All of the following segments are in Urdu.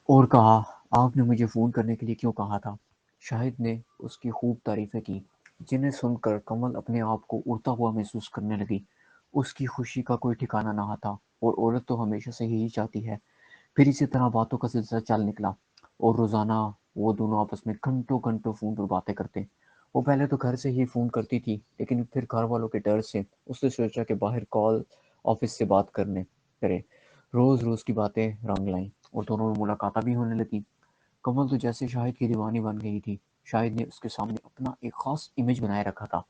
اور کہا، آپ نے مجھے فون کرنے کے لیے کیوں کہا تھا؟ شاہد نے اس کی خوب تعریفیں کی، جنہیں سن کر کمل اپنے آپ کو اڑتا ہوا محسوس کرنے لگی۔ اس کی خوشی کا کوئی ٹھکانہ نہ تھا، اور عورت تو ہمیشہ سے یہی چاہتی ہے۔ پھر اسی طرح باتوں کا سلسلہ چل نکلا، اور روزانہ وہ دونوں آپس میں گھنٹوں گھنٹوں فون پر باتیں کرتے۔ وہ پہلے تو گھر سے ہی فون کرتی تھی، لیکن پھر گھر والوں کے ڈر سے اس نے سوچا کہ باہر کال آفس سے بات کرے۔ روز روز کی باتیں رنگ لائیں، اور دونوں میں ملاقاتیں بھی ہونے لگیں۔ کمل تو جیسے شاہد کی دیوانی بن گئی تھی۔ شاہد نے اس کے سامنے اپنا ایک خاص امیج بنائے رکھا تھا۔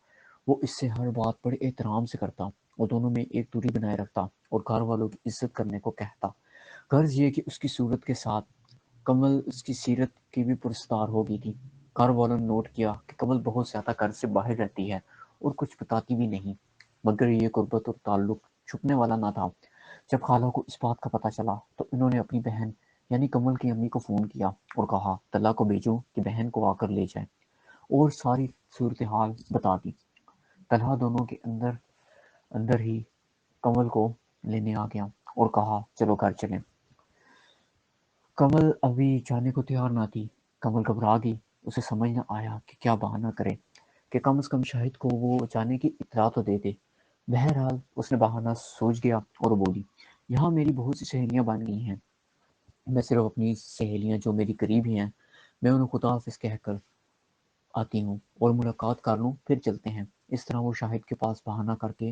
وہ اس سے ہر بات بڑے احترام سے کرتا، اور دونوں میں ایک دوری بنائے رکھتا، اور گھر والوں کی عزت کرنے کو کہتا۔ غرض یہ کہ اس کی صورت کے ساتھ کمل اس کی سیرت کی بھی پرستار ہو گئی تھی۔ گھر والوں نے نوٹ کیا کہ کمل بہت زیادہ گھر سے باہر رہتی ہے، اور کچھ بتاتی بھی نہیں، مگر یہ قربت اور تعلق چھپنے والا نہ تھا۔ جب خالہ کو اس بات کا پتہ چلا تو انہوں نے اپنی بہن یعنی کمل کی امی کو فون کیا اور کہا طلحہ کو بھیجو کہ بہن کو آ کر لے جائے، اور ساری صورتحال بتا دی۔ طلحہ دونوں کے اندر اندر ہی کمل کو لینے آ گیا اور کہا چلو گھر چلیں۔ کمل ابھی جانے کو تیار نہ تھی۔ کمل گھبرا گئی، اسے سمجھ نہ آیا کہ کیا بہانہ کرے کہ کم از کم شاہد کو وہ جانے کی اطلاع تو دے دے۔ بہرحال اس نے بہانہ سوچ گیا اور بولی، یہاں میری بہت سی سہیلیاں بن گئی ہیں، میں صرف اپنی سہیلیاں جو میری قریب ہی ہیں میں انہیں خدا حافظ کہہ کر آتی ہوں اور ملاقات کر لوں، پھر چلتے ہیں۔ اس طرح وہ شاہد کے پاس بہانہ کر کے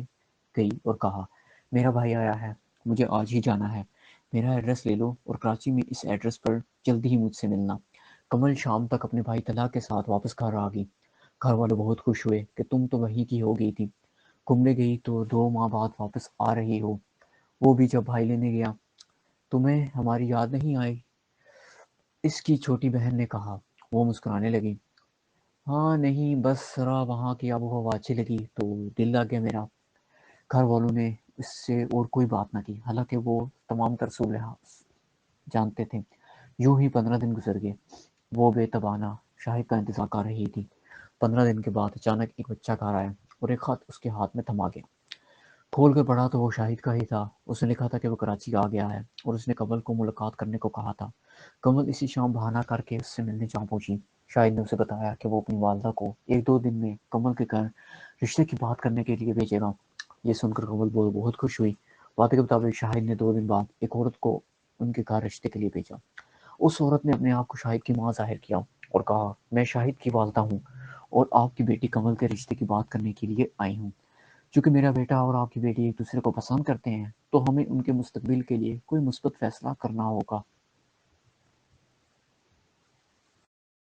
گئی اور کہا، میرا بھائی آیا ہے، مجھے آج ہی جانا ہے، میرا ایڈریس لے لو اور کراچی میں اس ایڈریس پر جلدی ہی مجھ سے ملنا۔ کمل شام تک اپنے بھائی طلحہ کے ساتھ واپس گھر آ گئی۔ گھر والے بہت خوش ہوئے کہ تم تو وہیں کی ہو گئی تھی، گھومنے گئی تو 2 ماہ بعد واپس آ رہی ہو۔ وہ بھی جب بھائی لینے گیا، تمہیں ہماری یاد نہیں آئی؟ اس کی چھوٹی بہن نے کہا۔ وہ مسکرانے لگی، ہاں نہیں، بس ذرا وہاں کی آب و ہوا اچھی لگی تو دل لگ گیا میرا۔ گھر والوں نے اس سے اور کوئی بات نہ کی، حالانکہ وہ تمام ترسول جانتے تھے۔ یوں ہی 15 دن گزر گئے۔ وہ بے تبانہ شاہد کا انتظار کر رہی تھی۔ 15 دن کے بعد اچانک ایک بچہ گھر آیا اور ایک خط اس کے ہاتھ میں تھما گیا۔ کھول کر پڑھا تو وہ شاہد کا ہی تھا۔ اس نے لکھا تھا کہ وہ کراچی آ گیا ہے اور اس نے کمل کو ملاقات کرنے کو کہا تھا۔ کمل اسی شام بہانہ کر کے اس سے ملنے جا پہنچی۔ شاہد نے اسے بتایا کہ وہ اپنی والدہ کو 1-2 دن میں کمل کے گھر رشتے کی بات کرنے کے لیے بھیجے گا۔ یہ سن کر کمل بہت خوش ہوئی۔ وعدے کے مطابق شاہد نے 2 دن بعد ایک عورت کو ان کے گھر رشتے کے لیے بھیجا۔ اس عورت نے اپنے آپ کو شاہد کی ماں ظاہر کیا اور کہا، میں شاہد کی والدہ ہوں اور آپ کی بیٹی کمل کے رشتے کی بات کرنے کے لیے آئی ہوں۔ چونکہ میرا بیٹا اور آپ کی بیٹی ایک دوسرے کو پسند کرتے ہیں تو ہمیں ان کے مستقبل کے لیے کوئی مثبت فیصلہ کرنا ہوگا۔